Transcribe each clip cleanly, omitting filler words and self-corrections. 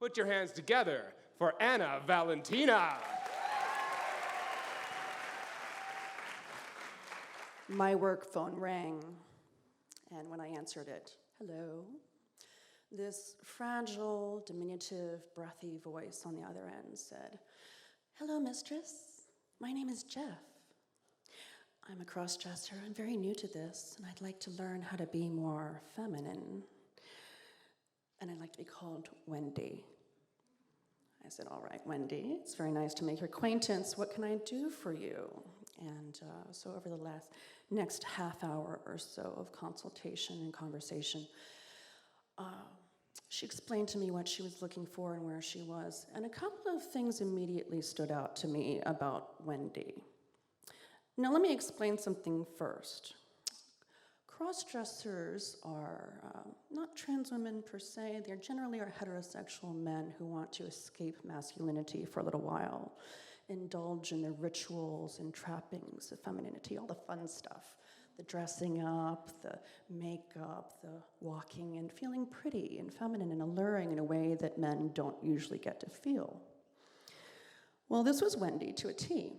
Put your hands together for Anna Valentina. My work phone rang, and when I answered it, hello, this fragile, diminutive, breathy voice on the other end said, hello, mistress. My name is Jeff. I'm a cross-dresser. I'm very new to this, and I'd like to learn how to be more feminine. And I'd like to be called Wendy. I said, all right, Wendy, it's very nice to make your acquaintance. What can I do for you? And so over the next half hour or so of consultation and conversation, she explained to me what she was looking for and where she was. And a couple of things immediately stood out to me about Wendy. Now, let me explain something first. Cross-dressers are not trans women per se. They generally are heterosexual men who want to escape masculinity for a little while, indulge in their rituals and trappings of femininity, all the fun stuff, the dressing up, the makeup, the walking and feeling pretty and feminine and alluring in a way that men don't usually get to feel. Well, this was Wendy to a T.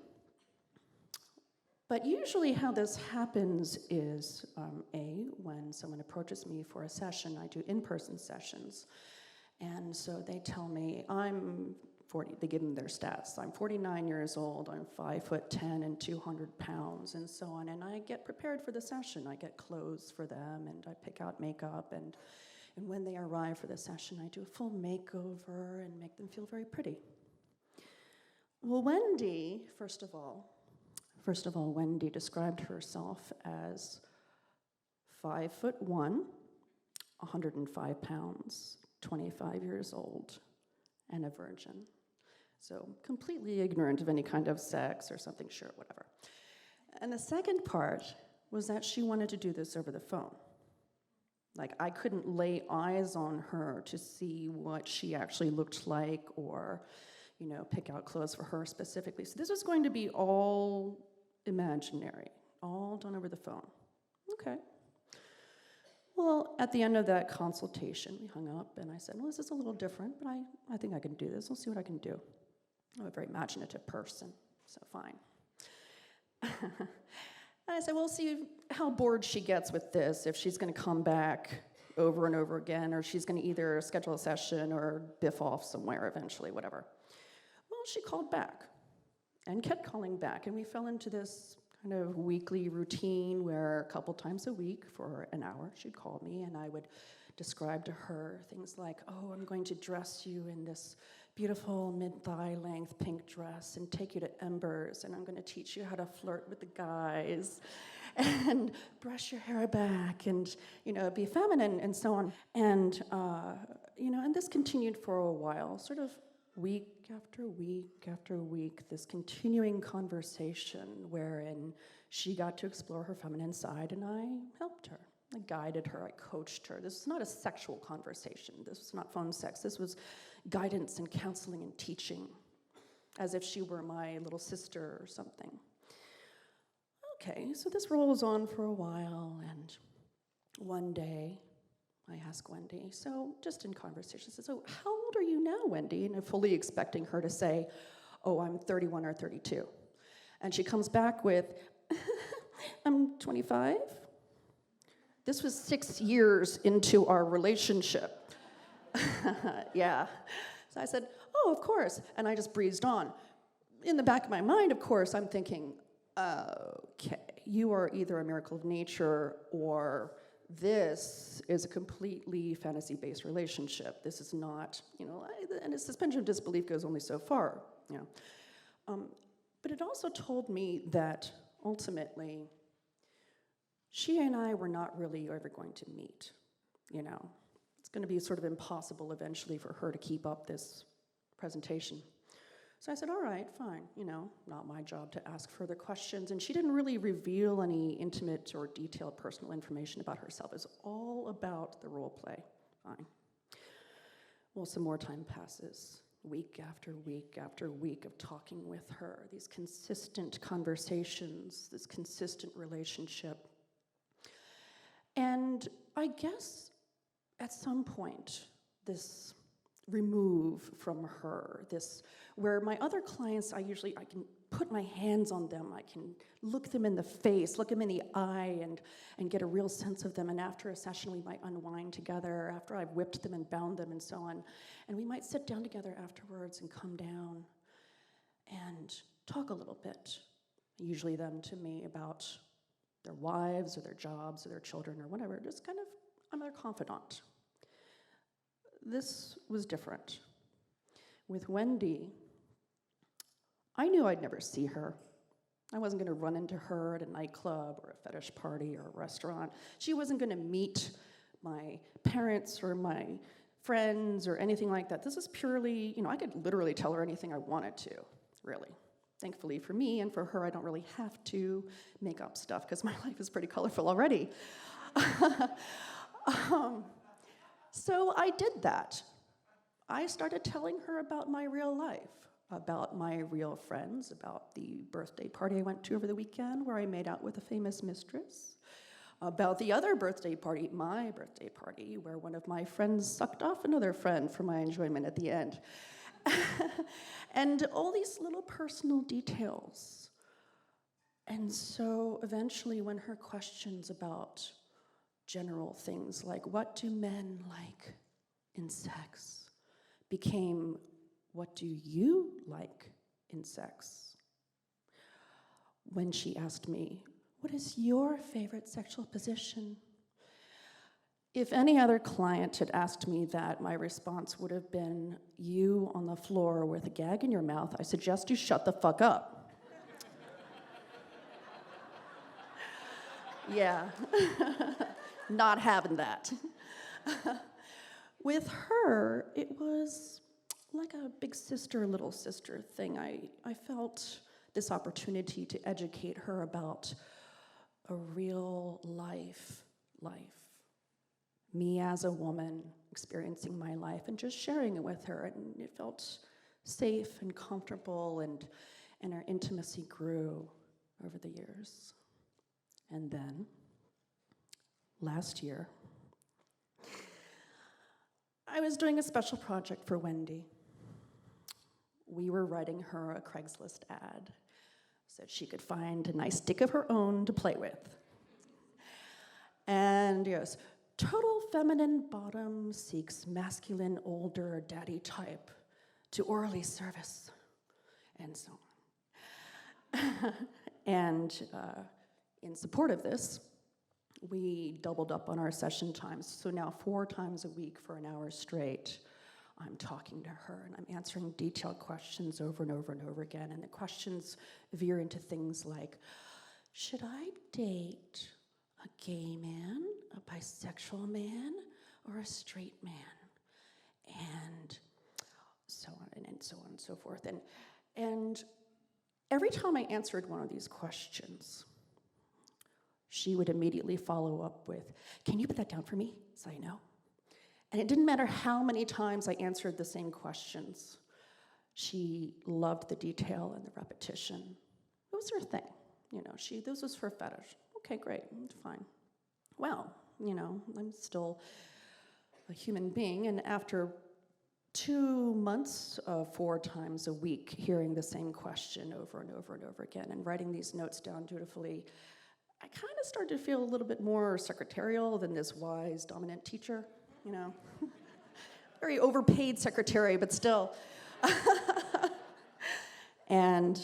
But usually how this happens is, when someone approaches me for a session, I do in-person sessions. And so they tell me, I'm 40, they give them their stats. I'm 49 years old, I'm 5'10" and 200 pounds, and so on. And I get prepared for the session. I get clothes for them, and I pick out makeup. And when they arrive for the session, I do a full makeover and make them feel very pretty. Well, Wendy, First of all, Wendy described herself as 5'1", 105 pounds, 25 years old, and a virgin. So completely ignorant of any kind of sex or something, sure, whatever. And the second part was that she wanted to do this over the phone. Like, I couldn't lay eyes on her to see what she actually looked like or, pick out clothes for her specifically. So this was going to be all imaginary, all done over the phone. Okay. Well, at the end of that consultation, we hung up, and I said, well, this is a little different, but I think I can do this. We'll see what I can do. I'm a very imaginative person, so fine. And I said, we'll see how bored she gets with this, if she's going to come back over and over again, or she's going to either schedule a session or biff off somewhere eventually, whatever. Well, she called back and kept calling back, and we fell into this kind of weekly routine where a couple times a week for an hour she'd call me, and I would describe to her things like, oh, I'm going to dress you in this beautiful mid-thigh length pink dress and take you to Embers, and I'm going to teach you how to flirt with the guys and brush your hair back and, be feminine and so on. And, and this continued for a while, sort of week after week after week, this continuing conversation wherein she got to explore her feminine side, and I helped her. I guided her, I coached her. This was not a sexual conversation. This was not phone sex. This was guidance and counseling and teaching, as if she were my little sister or something. Okay, so this rolls on for a while, and one day, I ask Wendy, so just in conversation, I said, so how old are you now, Wendy? And I'm fully expecting her to say, oh, I'm 31 or 32. And she comes back with, I'm 25. This was 6 years into our relationship. Yeah. So I said, oh, of course. And I just breezed on. In the back of my mind, of course, I'm thinking, okay, you are either a miracle of nature or this is a completely fantasy-based relationship. This is not, and a suspension of disbelief goes only so far, But it also told me that ultimately, she and I were not really ever going to meet, It's going to be sort of impossible eventually for her to keep up this presentation. So I said, all right, fine, not my job to ask further questions. And she didn't really reveal any intimate or detailed personal information about herself. It was all about the role play. Fine. Well, some more time passes. Week after week after week of talking with her, these consistent conversations, this consistent relationship. And I guess at some point, this remove from her. This, where my other clients, I can put my hands on them, I can look them in the face, look them in the eye, and get a real sense of them. And after a session, we might unwind together, after I've whipped them and bound them and so on. And we might sit down together afterwards and come down and talk a little bit, usually them to me, about their wives or their jobs or their children or whatever. Just kind of, I'm their confidant. This was different. With Wendy, I knew I'd never see her. I wasn't going to run into her at a nightclub or a fetish party or a restaurant. She wasn't going to meet my parents or my friends or anything like that. This is purely, I could literally tell her anything I wanted to, really. Thankfully for me and for her, I don't really have to make up stuff because my life is pretty colorful already. So I did that. I started telling her about my real life, about my real friends, about the birthday party I went to over the weekend where I made out with a famous mistress, about the other birthday party, my birthday party, where one of my friends sucked off another friend for my enjoyment at the end. And all these little personal details. And so eventually when her questions about general things like, what do men like in sex, became, what do you like in sex? When she asked me, what is your favorite sexual position? If any other client had asked me that, my response would have been, you on the floor with a gag in your mouth, I suggest you shut the fuck up. Yeah. Not having that. With her, it was like a big sister, little sister thing. I felt this opportunity to educate her about a real life. Me as a woman experiencing my life and just sharing it with her. And it felt safe and comfortable, and our intimacy grew over the years. And then, last year, I was doing a special project for Wendy. We were writing her a Craigslist ad so that she could find a nice dick of her own to play with. And yes, total feminine bottom seeks masculine older daddy type to orally service, and so on. And in support of this, we doubled up on our session times. So now 4 times a week for an hour straight, I'm talking to her and I'm answering detailed questions over and over and over again. And the questions veer into things like, should I date a gay man, a bisexual man, or a straight man? And so on and so on and so forth. And every time I answered one of these questions, she would immediately follow up with, can you put that down for me so I know? And it didn't matter how many times I answered the same questions. She loved the detail and the repetition. It was her thing. This was her fetish. Okay, great, fine. Well, I'm still a human being, and after 2 months of 4 times a week hearing the same question over and over and over again and writing these notes down dutifully, I kind of started to feel a little bit more secretarial than this wise, dominant teacher, Very overpaid secretary, but still. And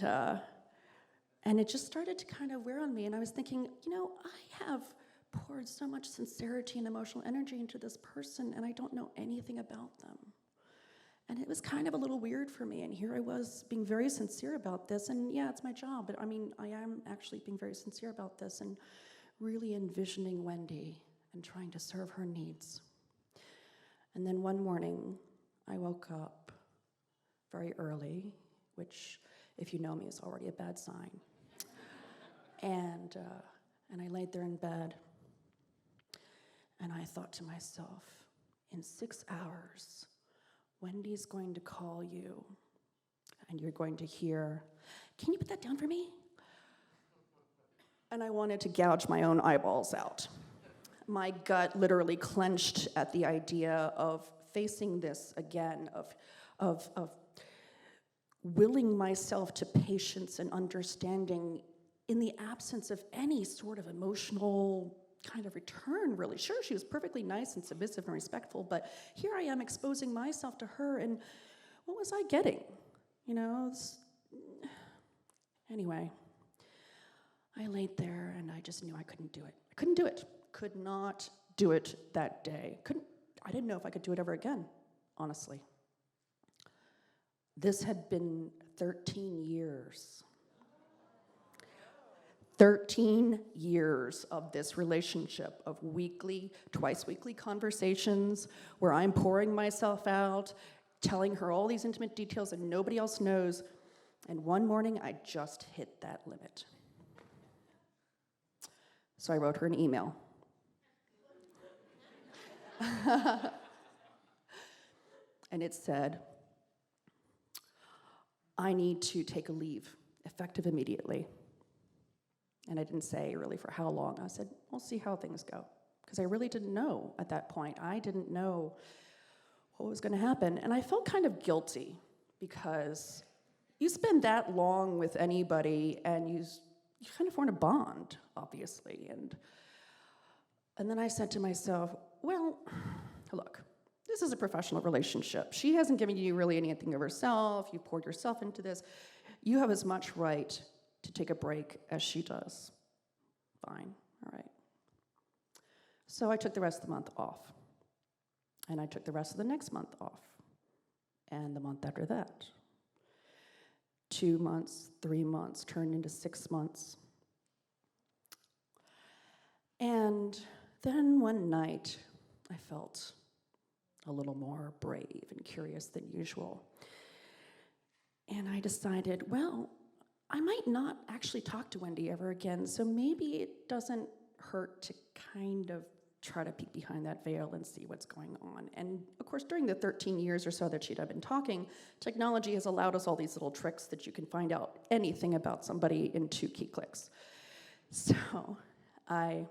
it just started to kind of wear on me, and I was thinking, I have poured so much sincerity and emotional energy into this person, and I don't know anything about them. And it was kind of a little weird for me, and here I was being very sincere about this, and yeah, it's my job, but I am actually being very sincere about this and really envisioning Wendy and trying to serve her needs. And then one morning, I woke up very early, which, if you know me, is already a bad sign. And I laid there in bed, and I thought to myself, in 6 hours, Wendy's going to call you, and you're going to hear, can you put that down for me? And I wanted to gouge my own eyeballs out. My gut literally clenched at the idea of facing this again, of willing myself to patience and understanding in the absence of any sort of emotional kind of return, really. Sure, she was perfectly nice and submissive and respectful, but here I am exposing myself to her, and what was I getting? You know, anyway, I laid there and I just knew I couldn't do it. I couldn't do it. Could not do it that day. I didn't know if I could do it ever again, honestly. This had been 13 years. 13 years of this relationship, of twice weekly conversations where I'm pouring myself out, telling her all these intimate details that nobody else knows, and one morning I just hit that limit. So I wrote her an email. And it said, I need to take a leave, effective immediately. And I didn't say really for how long. I said, we'll see how things go. Because I really didn't know at that point. I didn't know what was going to happen. And I felt kind of guilty because you spend that long with anybody and you kind of form a bond, obviously. And then I said to myself, well, look, this is a professional relationship. She hasn't given you really anything of herself. You poured yourself into this. You have as much right to take a break as she does. Fine, all right. So I took the rest of the month off. And I took the rest of the next month off. And the month after that. 2 months, 3 months, turned into 6 months. And then one night, I felt a little more brave and curious than usual. And I decided, well, I might not actually talk to Wendy ever again, so maybe it doesn't hurt to kind of try to peek behind that veil and see what's going on. And of course, during the 13 years or so that she'd been talking, technology has allowed us all these little tricks that you can find out anything about somebody in 2 key clicks. So I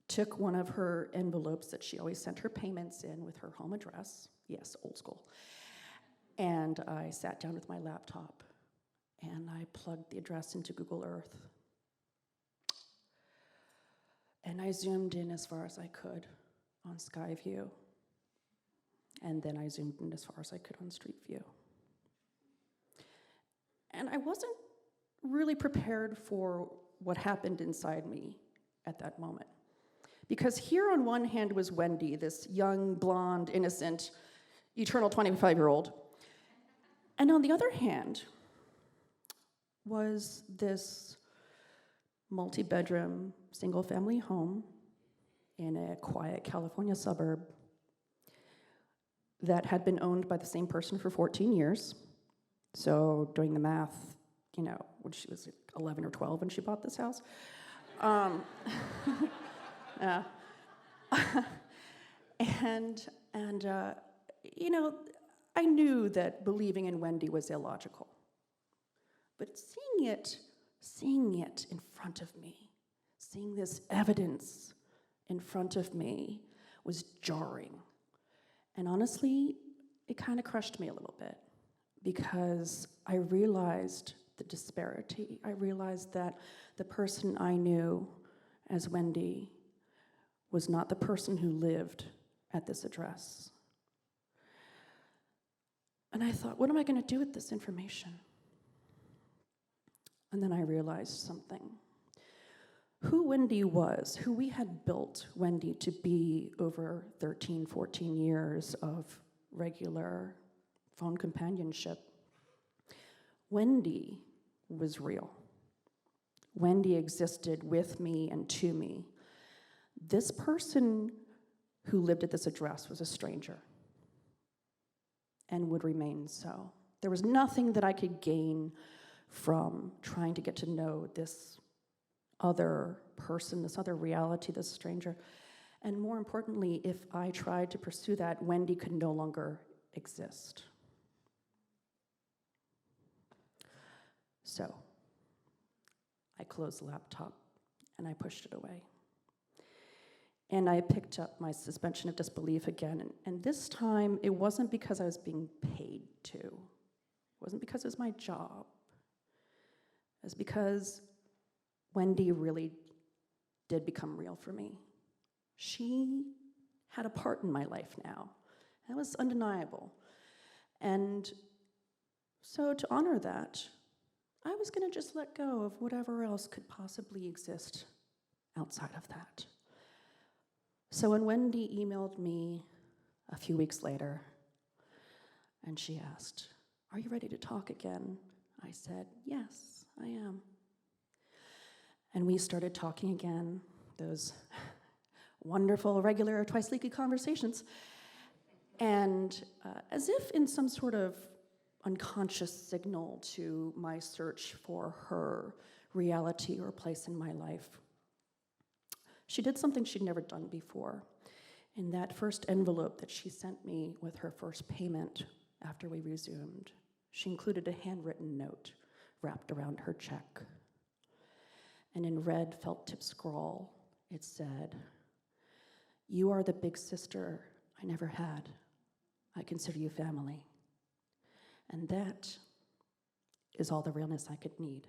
took one of her envelopes that she always sent her payments in with her home address, yes, old school, and I sat down with my laptop and I plugged the address into Google Earth. And I zoomed in as far as I could on Skyview. And then I zoomed in as far as I could on Street View. And I wasn't really prepared for what happened inside me at that moment. Because here on one hand was Wendy, this young, blonde, innocent, eternal 25-year-old. And on the other hand was this multi-bedroom, single-family home in a quiet California suburb that had been owned by the same person for 14 years. So doing the math, you know, when she was 11 or 12 when she bought this house. You know, I knew that believing in Wendy was illogical. But seeing it in front of me, seeing this evidence in front of me was jarring. And honestly, it kind of crushed me a little bit because I realized the disparity. I realized that the person I knew as Wendy was not the person who lived at this address. And I thought, what am I going to do with this information? And then I realized something. Who Wendy was, who we had built Wendy to be over 13, 14 years of regular phone companionship, Wendy was real. Wendy existed with me and to me. This person who lived at this address was a stranger and would remain so. There was nothing that I could gain from trying to get to know this other person, this other reality, this stranger. And more importantly, if I tried to pursue that, Wendy could no longer exist. So I closed the laptop and I pushed it away. And I picked up my suspension of disbelief again. And this time, it wasn't because I was being paid to. It wasn't because it was my job. It was because Wendy really did become real for me. She had a part in my life now. That was undeniable. And so to honor that, I was going to just let go of whatever else could possibly exist outside of that. So when Wendy emailed me a few weeks later, and she asked, "Are you ready to talk again?" I said, "Yes, I am." And we started talking again, those wonderful, regular, twice-weekly conversations. And as if in some sort of unconscious signal to my search for her reality or place in my life, she did something she'd never done before. In that first envelope that she sent me with her first payment after we resumed, she included a handwritten note wrapped around her check. And in red felt-tip scrawl, it said, "You are the big sister I never had. I consider you family." And that is all the realness I could need.